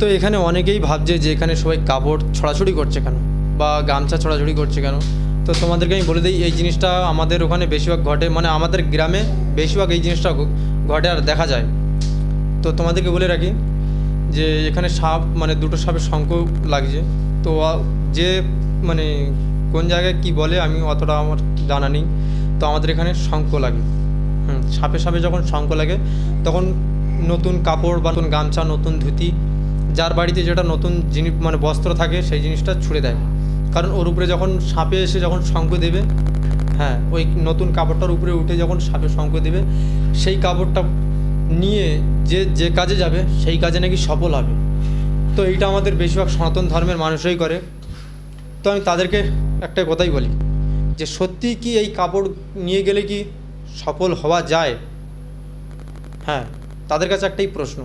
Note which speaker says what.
Speaker 1: তো এখানে অনেকেই ভাবছে যে এখানে সবাই কাপড় ছড়াছড়ি করছে কেন বা গামছা ছড়াছড়ি করছে কেন। তো তোমাদেরকে আমি বলে দিই, এই জিনিসটা আমাদের ওখানে বেশিরভাগ ঘটে, মানে আমাদের গ্রামে বেশিরভাগ এই জিনিসটা ঘটে আর দেখা যায়। তো তোমাদেরকে বলে রাখি যে এখানে সাপ, মানে দুটো সাপের শঙ্খ লাগছে। তো যে মানে কোন জায়গায় কি বলে আমি অতটা আমার জানা নেই। তো আমাদের এখানে শঙ্খ লাগে। সাপে সাপে যখন শঙ্খ লাগে তখন নতুন কাপড় বা নতুন গামছা, নতুন ধুতি, যার বাড়িতে যেটা নতুন জিনিস মানে বস্ত্র থাকে সেই জিনিসটা ছুঁড়ে দেয়। কারণ ওর উপরে যখন সাপে এসে যখন শঙ্খ দেবে, হ্যাঁ, ওই নতুন কাপড়টার উপরে উঠে যখন সাপে শঙ্খ দেবে, সেই কাপড়টা নিয়ে যে যে কাজে যাবে সেই কাজে নাকি সফল হবে। তো এইটা আমাদের বেশিরভাগ সনাতন ধর্মের মানুষই করে। তো আমি তাদেরকে একটা কথাই বলি যে সত্যি কি এই কাপড় নিয়ে গেলে কি সফল হওয়া যায়? হ্যাঁ, তাদের কাছে একটাই প্রশ্ন।